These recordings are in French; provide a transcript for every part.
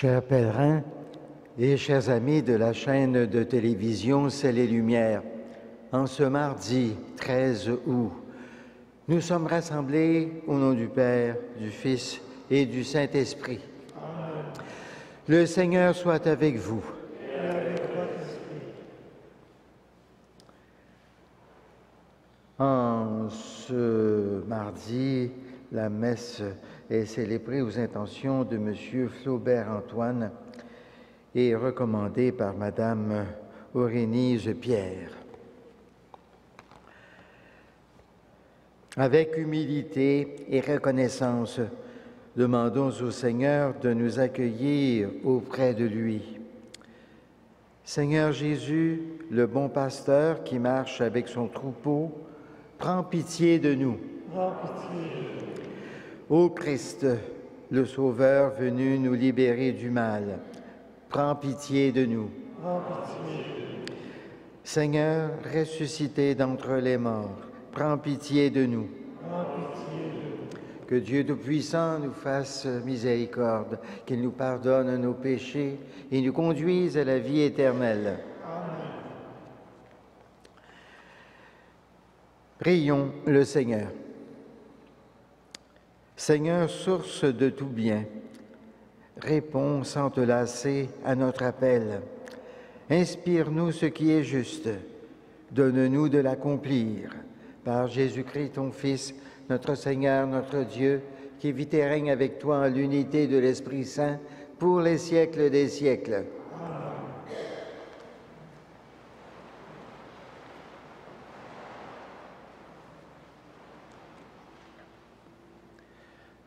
Chers pèlerins et chers amis de la chaîne de télévision Ciel et Lumière, en ce mardi 13 août, nous sommes rassemblés au nom du Père, du Fils et du Saint-Esprit. Amen. Le Seigneur soit avec vous. Et avec votre esprit. En ce mardi, la messe est célébrée aux intentions de M. Flaubert Antoine et recommandée par Mme Aurénise Pierre. Avec humilité et reconnaissance, demandons au Seigneur de nous accueillir auprès de lui. Seigneur Jésus, le bon pasteur qui marche avec son troupeau, prends pitié de nous. Prends pitié. Ô Christ, le Sauveur venu nous libérer du mal, prends pitié de nous. Prends pitié. Seigneur, ressuscité d'entre les morts, prends pitié de nous. Prends pitié. Que Dieu Tout-Puissant nous fasse miséricorde, qu'il nous pardonne nos péchés et nous conduise à la vie éternelle. Amen. Prions le Seigneur. Seigneur, source de tout bien, réponds sans te lasser à notre appel. Inspire-nous ce qui est juste. Donne-nous de l'accomplir. Par Jésus-Christ, ton Fils, notre Seigneur, notre Dieu, qui vit et règne avec toi en l'unité de l'Esprit Saint, pour les siècles des siècles.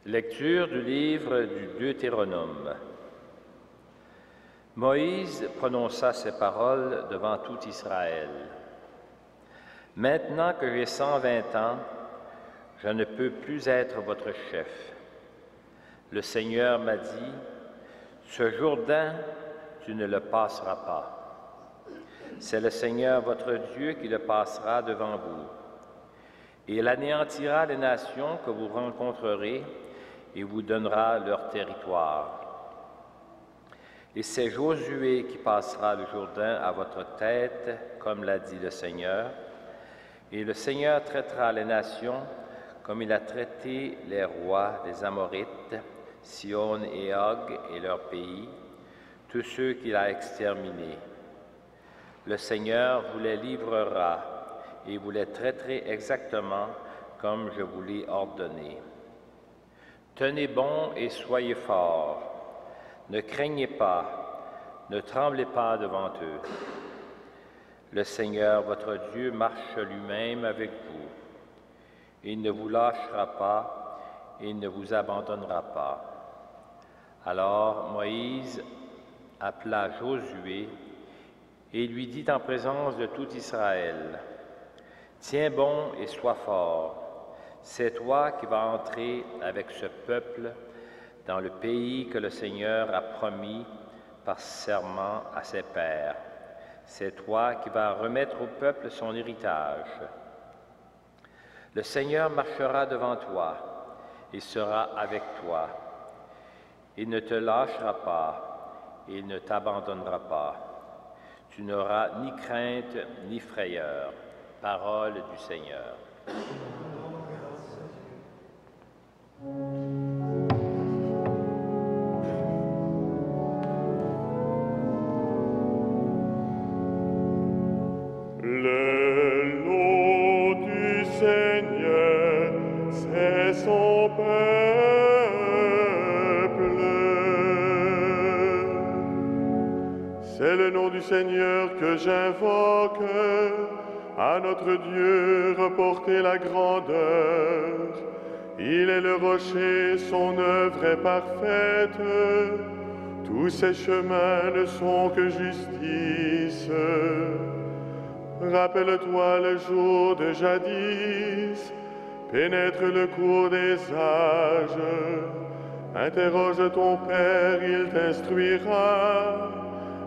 Lecture du livre du Deutéronome. Moïse prononça ces paroles devant tout Israël. Maintenant que j'ai 120 ans, je ne peux plus être votre chef. Le Seigneur m'a dit, ce Jourdain, tu ne le passeras pas. C'est le Seigneur votre Dieu qui le passera devant vous. Et il anéantira les nations que vous rencontrerez et vous donnera leur territoire. Et c'est Josué qui passera le Jourdain à votre tête, comme l'a dit le Seigneur, et le Seigneur traitera les nations comme il a traité les rois des Amorites, Sihon et Og et leur pays, tous ceux qu'il a exterminés. Le Seigneur vous les livrera et vous les traiterez exactement comme je vous l'ai ordonné. Tenez bon et soyez forts. Ne craignez pas, ne tremblez pas devant eux. Le Seigneur, votre Dieu, marche lui-même avec vous. Il ne vous lâchera pas, il ne vous abandonnera pas. Alors Moïse appela Josué et lui dit en présence de tout Israël, « Tiens bon et sois fort. C'est toi qui vas entrer avec ce peuple dans le pays que le Seigneur a promis par serment à ses pères. C'est toi qui vas remettre au peuple son héritage. Le Seigneur marchera devant toi et sera avec toi. Il ne te lâchera pas, il ne t'abandonnera pas. Tu n'auras ni crainte ni frayeur. Parole du Seigneur. Le nom du Seigneur, c'est son peuple. C'est le nom du Seigneur que j'invoque. À notre Dieu, reportez la grandeur. Il est le rocher, son œuvre est parfaite. Tous ses chemins ne sont que justice. Rappelle-toi le jour de jadis, pénètre le cours des âges. Interroge ton Père, il t'instruira.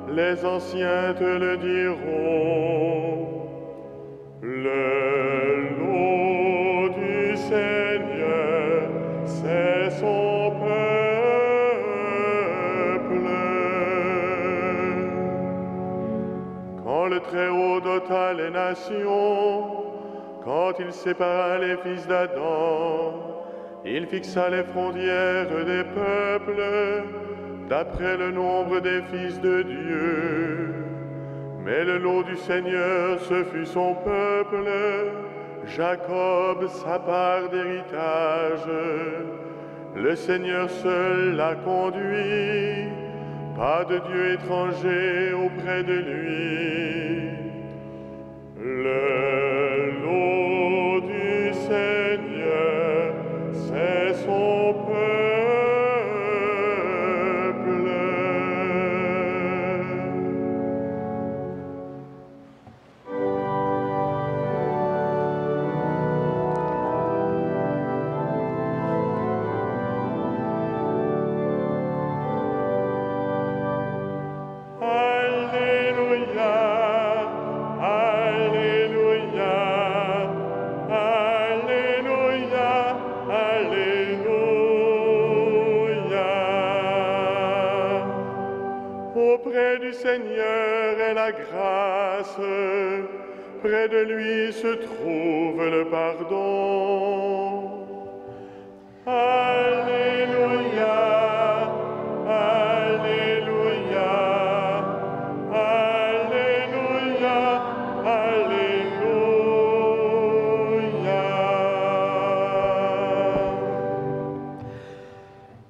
Les anciens te le diront. Le nom du Seigneur, c'est son peuple. le Très-Haut dota les nations, quand il sépara les fils d'Adam, il fixa les frontières des peuples d'après le nombre des fils de Dieu. Mais le lot du Seigneur, ce fut son peuple, Jacob sa part d'héritage. Le Seigneur seul l'a conduit, pas de Dieu étranger auprès de lui. Le lot du Seigneur, c'est son peuple. Auprès du Seigneur est la grâce, près de lui se trouve le pardon. Alléluia, Alléluia, Alléluia, Alléluia.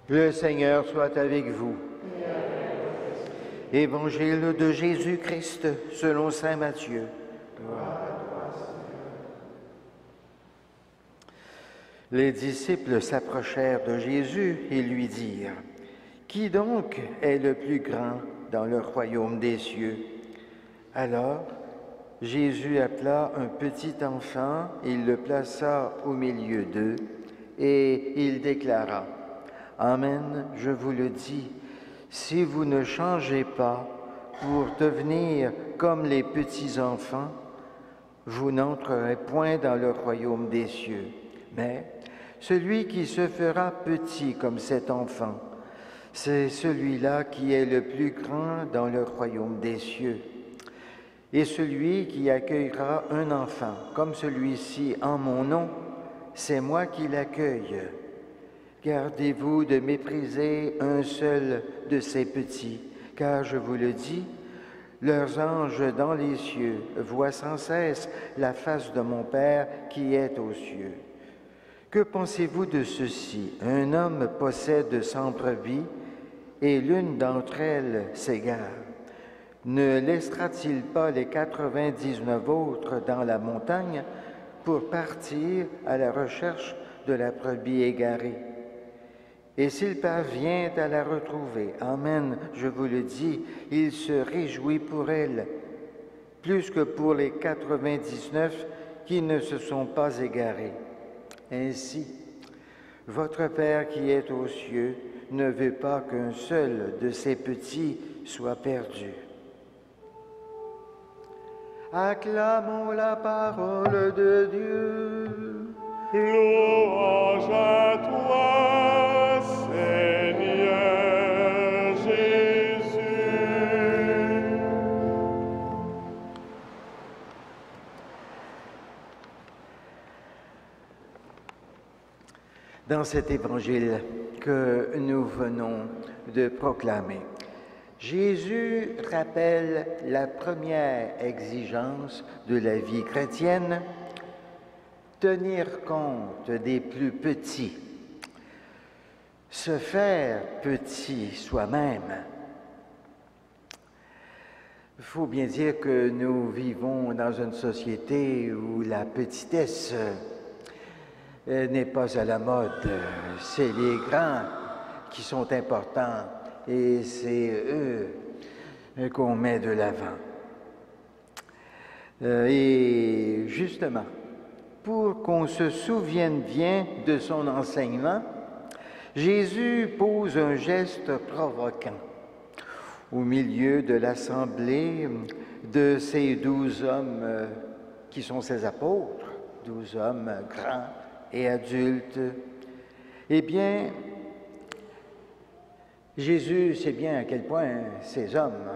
Le Seigneur soit avec vous. Évangile de Jésus-Christ selon saint Matthieu. Les disciples s'approchèrent de Jésus et lui dirent : « Qui donc est le plus grand dans le royaume des cieux ?» Alors, Jésus appela un petit enfant, il le plaça au milieu d'eux et il déclara : « Amen, je vous le dis, si vous ne changez pas pour devenir comme les petits-enfants, vous n'entrerez point dans le royaume des cieux. Mais celui qui se fera petit comme cet enfant, c'est celui-là qui est le plus grand dans le royaume des cieux. Et celui qui accueillera un enfant comme celui-ci en mon nom, c'est moi qui l'accueille. Gardez-vous de mépriser un seul de ces petits, car je vous le dis, leurs anges dans les cieux voient sans cesse la face de mon Père qui est aux cieux. Que pensez-vous de ceci? Un homme possède 100 brebis et l'une d'entre elles s'égare. Ne laissera-t-il pas les 99 autres dans la montagne pour partir à la recherche de la brebis égarée? Et s'il parvient à la retrouver, amen, je vous le dis, il se réjouit pour elle, plus que pour les 99 qui ne se sont pas égarés. Ainsi, votre Père qui est aux cieux ne veut pas qu'un seul de ces petits soit perdu. Acclamons la parole de Dieu. Louange à toi, Seigneur Jésus. Dans cet évangile que nous venons de proclamer, Jésus rappelle la première exigence de la vie chrétienne, tenir compte des plus petits, se faire petit soi-même. Il faut bien dire que nous vivons dans une société où la petitesse n'est pas à la mode. C'est les grands qui sont importants et c'est eux qu'on met de l'avant. Et justement, pour qu'on se souvienne bien de son enseignement, Jésus pose un geste provoquant au milieu de l'assemblée de ces 12 hommes qui sont ses apôtres, 12 hommes grands et adultes. Eh bien, Jésus sait bien à quel point ces hommes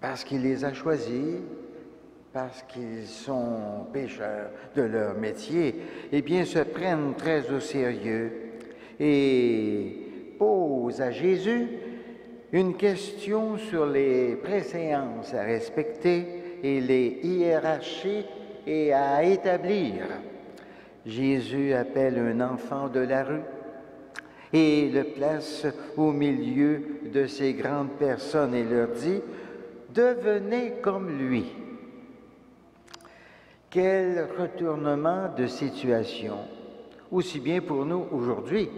parce qu'il les a choisis, parce qu'ils sont pécheurs de leur métier, eh bien, se prennent très au sérieux et posent à Jésus une question sur les préséances à respecter et les hiérarchies et à établir. Jésus appelle un enfant de la rue et le place au milieu de ces grandes personnes et leur dit « Devenez comme lui ». Quel retournement de situation, aussi bien pour nous aujourd'hui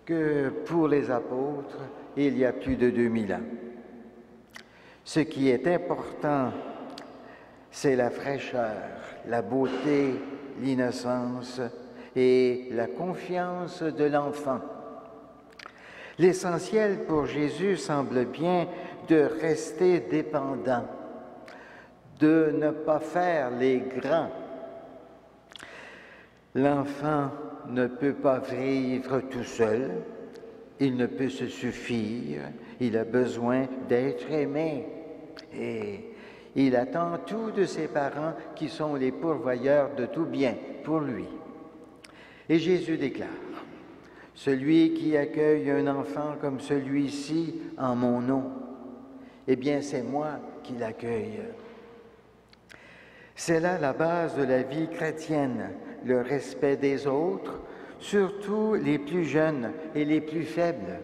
que pour les apôtres il y a plus de 2000 ans. Ce qui est important, c'est la fraîcheur, la beauté, l'innocence et la confiance de l'enfant. L'essentiel pour Jésus semble bien de rester dépendant, de ne pas faire les grands. L'enfant ne peut pas vivre tout seul, il ne peut se suffire, il a besoin d'être aimé et il attend tout de ses parents qui sont les pourvoyeurs de tout bien pour lui. Et Jésus déclare, « Celui qui accueille un enfant comme celui-ci en mon nom, eh bien c'est moi qui l'accueille. » C'est là la base de la vie chrétienne, le respect des autres, surtout les plus jeunes et les plus faibles.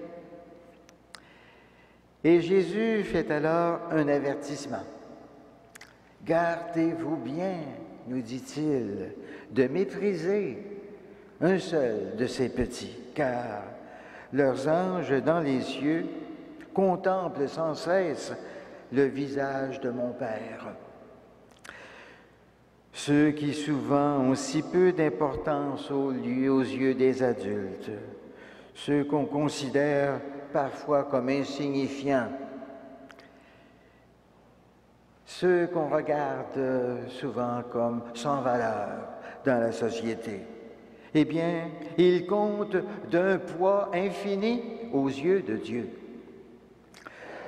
Et Jésus fait alors un avertissement. « Gardez-vous bien, nous dit-il, de mépriser un seul de ces petits, car leurs anges dans les cieux contemplent sans cesse le visage de mon Père. » Ceux qui souvent ont si peu d'importance aux yeux des adultes, ceux qu'on considère parfois comme insignifiants, ceux qu'on regarde souvent comme sans valeur dans la société, eh bien, ils comptent d'un poids infini aux yeux de Dieu.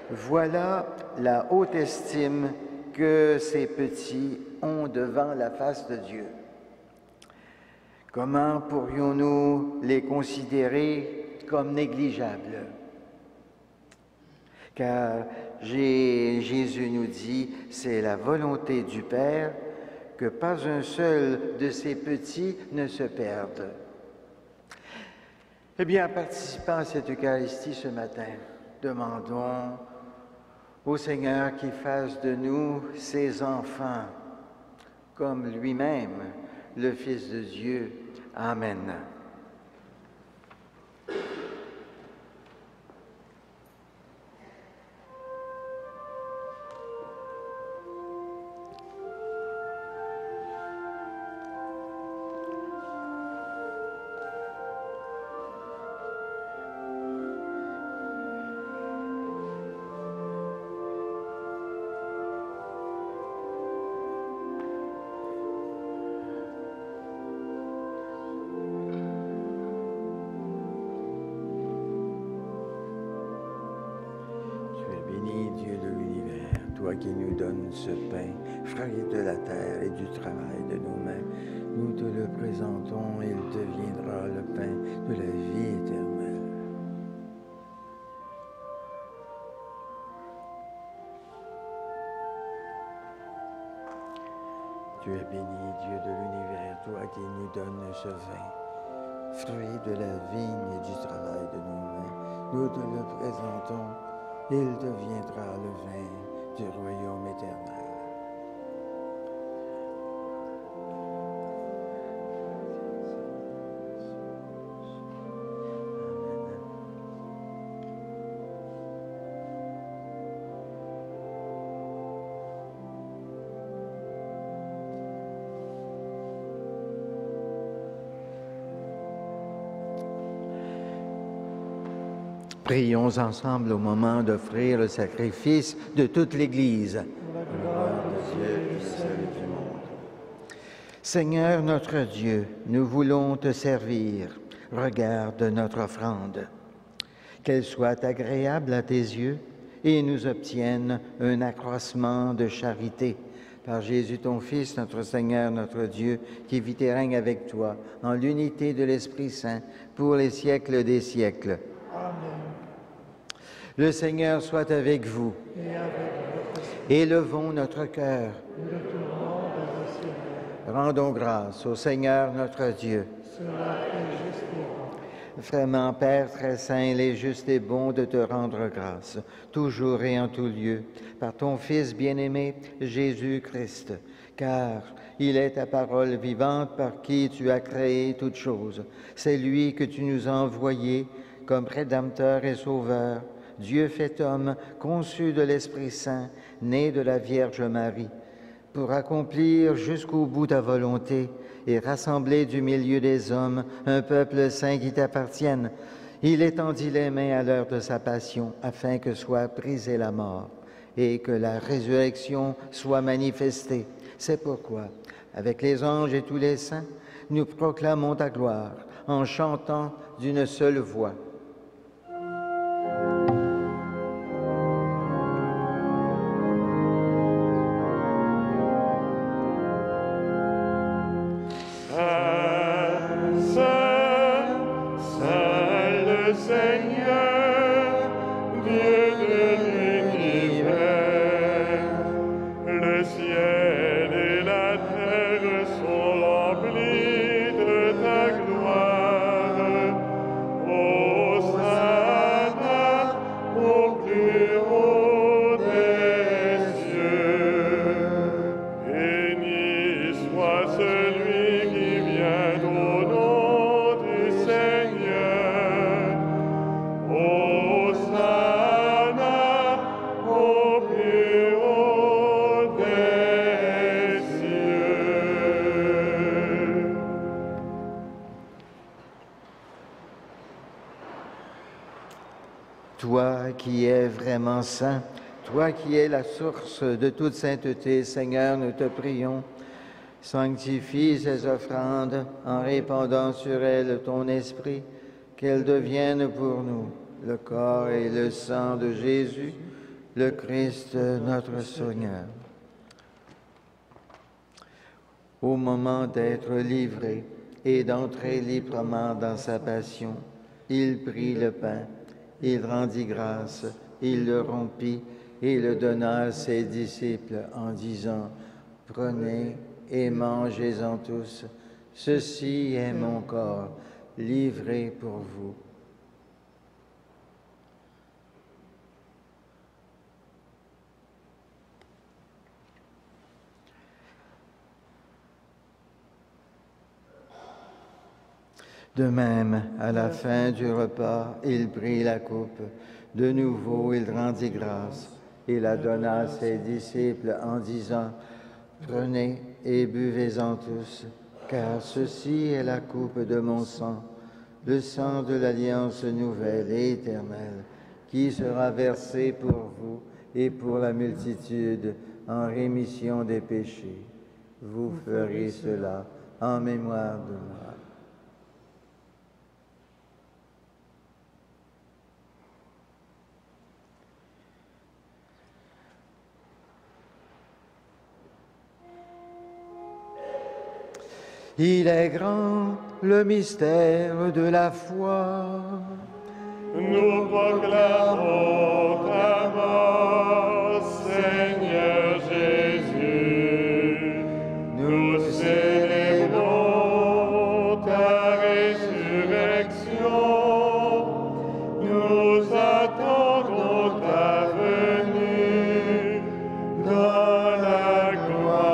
Voilà la haute estime que ces petits ont devant la face de Dieu. Comment pourrions-nous les considérer comme négligeables? Car Jésus nous dit, c'est la volonté du Père que pas un seul de ces petits ne se perde. Eh bien, en participant à cette Eucharistie ce matin, demandons au Seigneur qu'il fasse de nous ses enfants, comme lui-même, le Fils de Dieu. Amen. Toi qui nous donnes ce pain, fruit de la terre et du travail de nos mains, nous te le présentons et il deviendra le pain de la vie éternelle. Tu es béni, Dieu de l'univers, toi qui nous donnes ce vin, fruit de la vigne et du travail de nos mains, nous te le présentons et il deviendra le vin du royaume éternel. Prions ensemble au moment d'offrir le sacrifice de toute l'Église. Pour la gloire de Dieu et le salut du monde. Seigneur notre Dieu, nous voulons te servir. Regarde notre offrande. Qu'elle soit agréable à tes yeux et nous obtienne un accroissement de charité. Par Jésus, ton Fils, notre Seigneur, notre Dieu, qui vit et règne avec toi, en l'unité de l'Esprit Saint, pour les siècles des siècles. Amen. Le Seigneur soit avec vous. Et avec votre esprit, Élevons notre cœur. nous le tournons vers le Seigneur. Rendons grâce au Seigneur notre Dieu. Cela est juste et bon. Vraiment, Père très saint, il est juste et bon de te rendre grâce, toujours et en tout lieu, par ton Fils bien-aimé, Jésus-Christ, car il est ta parole vivante par qui tu as créé toutes choses. C'est lui que tu nous as envoyé comme Rédempteur et Sauveur, Dieu fait homme, conçu de l'Esprit Saint, né de la Vierge Marie, pour accomplir jusqu'au bout ta volonté et rassembler du milieu des hommes un peuple saint qui t'appartienne. Il étendit les mains à l'heure de sa passion, afin que soit brisée la mort et que la résurrection soit manifestée. C'est pourquoi, avec les anges et tous les saints, nous proclamons ta gloire en chantant d'une seule voix. Toi qui es vraiment saint, toi qui es la source de toute sainteté, Seigneur, nous te prions, sanctifie ces offrandes en répandant sur elles ton esprit, qu'elles deviennent pour nous le corps et le sang de Jésus, le Christ notre Seigneur. Au moment d'être livré et d'entrer librement dans sa passion, il prit le pain. Il rendit grâce, il le rompit et le donna à ses disciples en disant, « Prenez et mangez-en tous, ceci est mon corps, livré pour vous. » De même, à la fin du repas, il prit la coupe. De nouveau, il rendit grâce et la donna à ses disciples en disant, « Prenez et buvez-en tous, car ceci est la coupe de mon sang, le sang de l'alliance nouvelle et éternelle, qui sera versé pour vous et pour la multitude en rémission des péchés. Vous ferez cela en mémoire de moi. » Il est grand le mystère de la foi. Nous proclamons ta mort, Seigneur Jésus. Nous célébrons ta résurrection. Nous attendons ta venue dans la gloire.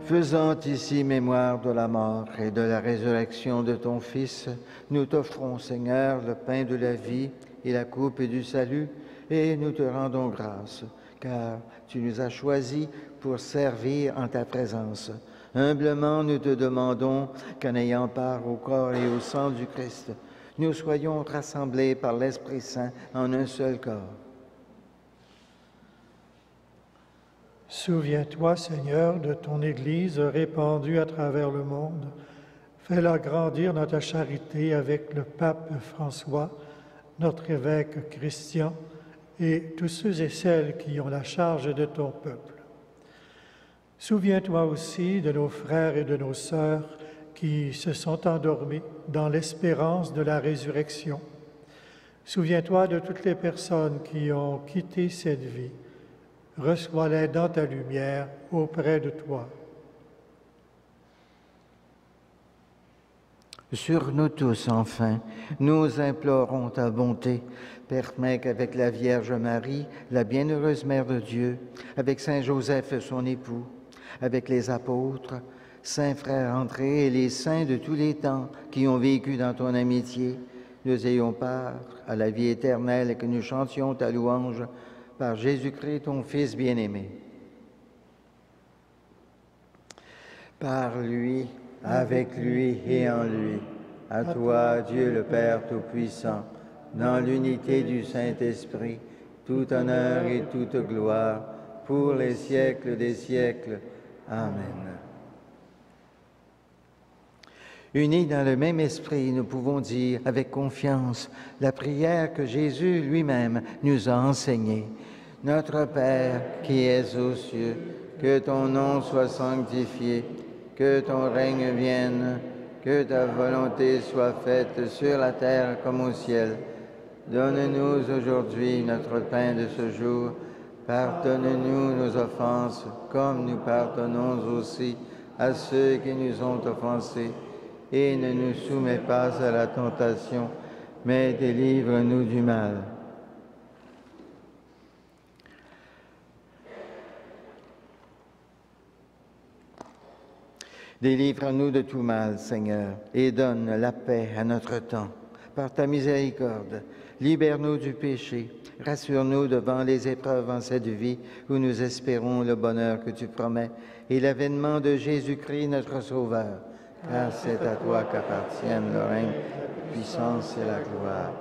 Faisant ici mémoire de la mort et de la résurrection de ton Fils, nous t'offrons, Seigneur, le pain de la vie et la coupe du salut, et nous te rendons grâce, car tu nous as choisis pour servir en ta présence. Humblement, nous te demandons qu'en ayant part au corps et au sang du Christ, nous soyons rassemblés par l'Esprit Saint en un seul corps. Souviens-toi, Seigneur, de ton Église répandue à travers le monde. Fais-la grandir dans ta charité avec le pape François, notre évêque Christian, et tous ceux et celles qui ont la charge de ton peuple. Souviens-toi aussi de nos frères et de nos sœurs qui se sont endormis dans l'espérance de la résurrection. Souviens-toi de toutes les personnes qui ont quitté cette vie. Reçois-les dans ta lumière auprès de toi. Sur nous tous, enfin, nous implorons ta bonté. Permets qu'avec la Vierge Marie, la bienheureuse Mère de Dieu, avec Saint Joseph, son époux, avec les apôtres, saints frères André et les saints de tous les temps qui ont vécu dans ton amitié, nous ayons part à la vie éternelle et que nous chantions ta louange par Jésus-Christ, ton Fils bien-aimé. Par lui, avec lui et en lui, à toi, Dieu le Père Tout-Puissant, dans l'unité du Saint-Esprit, tout honneur et toute gloire, pour les siècles des siècles. Amen. Unis dans le même esprit, nous pouvons dire avec confiance la prière que Jésus lui-même nous a enseignée. Notre Père qui es aux cieux, que ton nom soit sanctifié, que ton règne vienne, que ta volonté soit faite sur la terre comme au ciel. Donne-nous aujourd'hui notre pain de ce jour. Pardonne-nous nos offenses, comme nous pardonnons aussi à ceux qui nous ont offensés. Et ne nous soumets pas à la tentation, mais délivre-nous du mal. Délivre-nous de tout mal, Seigneur, et donne la paix à notre temps. Par ta miséricorde, libère-nous du péché, rassure-nous devant les épreuves en cette vie où nous espérons le bonheur que tu promets et l'avènement de Jésus-Christ, notre Sauveur. Car c'est à toi qu'appartiennent le règne, la puissance et la gloire,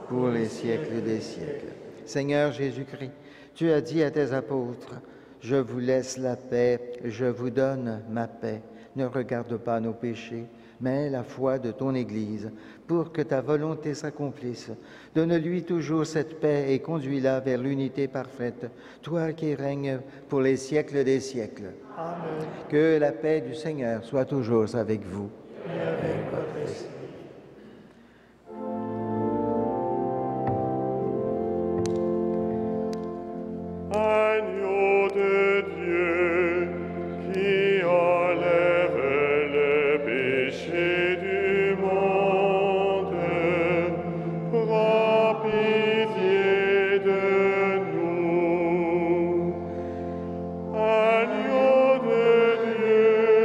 pour les siècles des siècles. Seigneur Jésus-Christ, tu as dit à tes apôtres, « Je vous laisse la paix, je vous donne ma paix. Ne regarde pas nos péchés, mais la foi de ton Église, pour que ta volonté s'accomplisse. Donne-lui toujours cette paix et conduis-la vers l'unité parfaite, toi qui règnes pour les siècles des siècles. » Amen. Que la paix du Seigneur soit toujours avec vous. Et avec votre esprit. Agneau de Dieu, qui enlève le péché du monde, prends pitié de nous. Agneau de Dieu,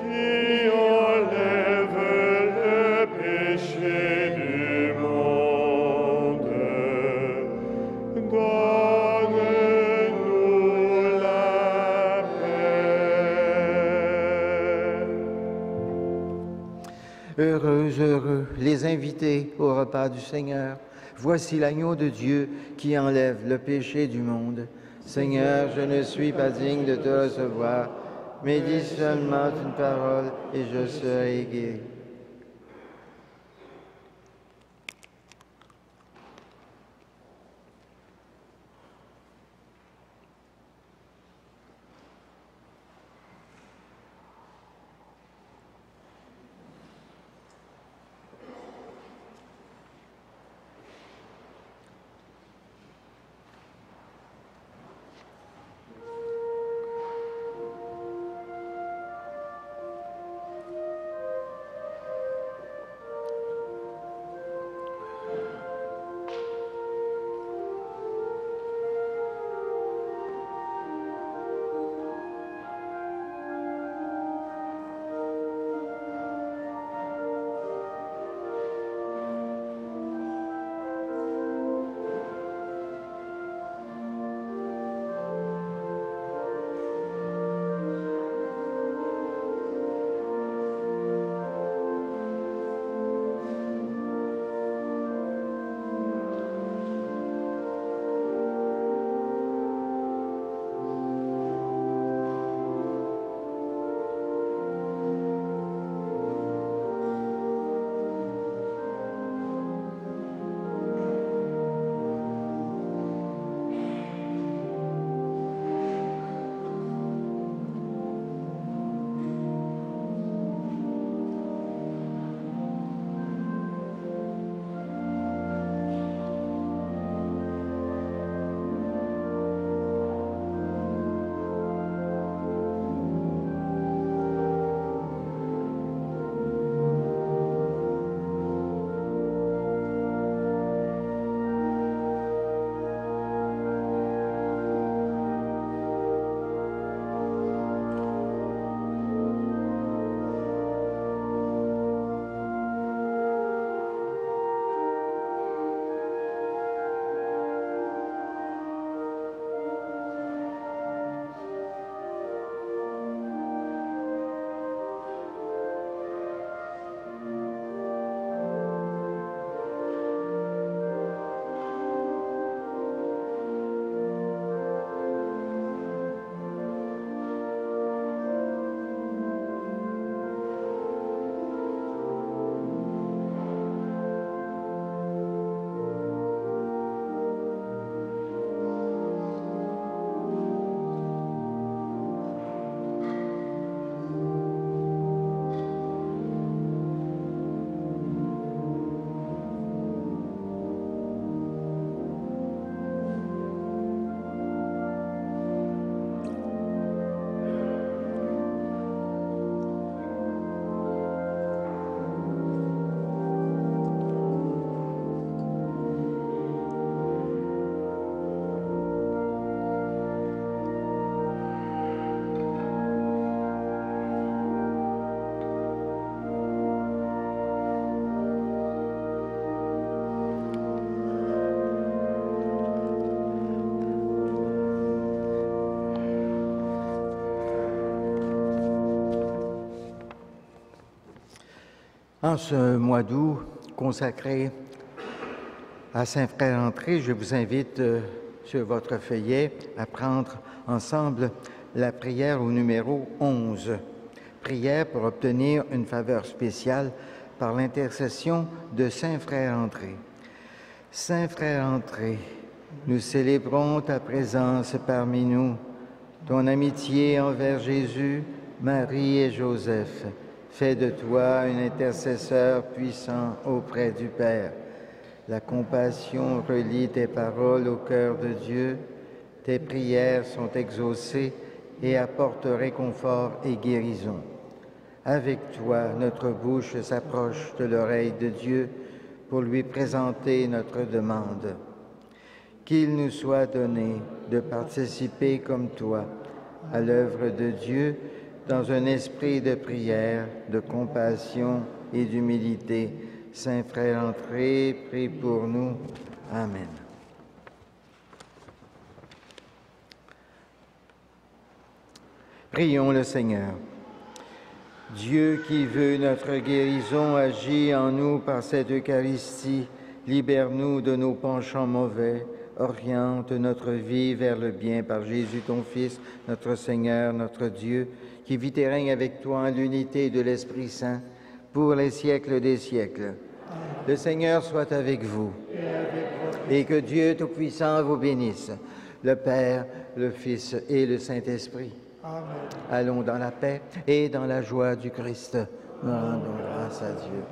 qui enlève le péché du monde, donne-nous la paix. Heureux, heureux, les invités au repas du Seigneur. Voici l'agneau de Dieu qui enlève le péché du monde. Seigneur, je ne suis pas digne de te recevoir, mais dis seulement une parole et je serai guéri. En ce mois d'août consacré à Saint-Frère André, je vous invite sur votre feuillet à prendre ensemble la prière au numéro 11. Prière pour obtenir une faveur spéciale par l'intercession de Saint-Frère André. Saint-Frère André, nous célébrons ta présence parmi nous, ton amitié envers Jésus, Marie et Joseph. Fais de toi un intercesseur puissant auprès du Père. La compassion relie tes paroles au cœur de Dieu. Tes prières sont exaucées et apportent réconfort et guérison. Avec toi, notre bouche s'approche de l'oreille de Dieu pour lui présenter notre demande. Qu'il nous soit donné de participer comme toi à l'œuvre de Dieu dans un esprit de prière, de compassion et d'humilité. Saint-Frère André, prie pour nous. Amen. Prions le Seigneur. Dieu qui veut notre guérison, agis en nous par cette Eucharistie. Libère-nous de nos penchants mauvais. Oriente notre vie vers le bien par Jésus ton Fils, notre Seigneur, notre Dieu, qui vit et règne avec toi en l'unité de l'Esprit Saint, pour les siècles des siècles. Amen. Le Seigneur soit avec vous. Et que Dieu Tout-Puissant vous bénisse, le Père, le Fils et le Saint-Esprit. Amen. Allons dans la paix et dans la joie du Christ. Nous rendons grâce à Dieu.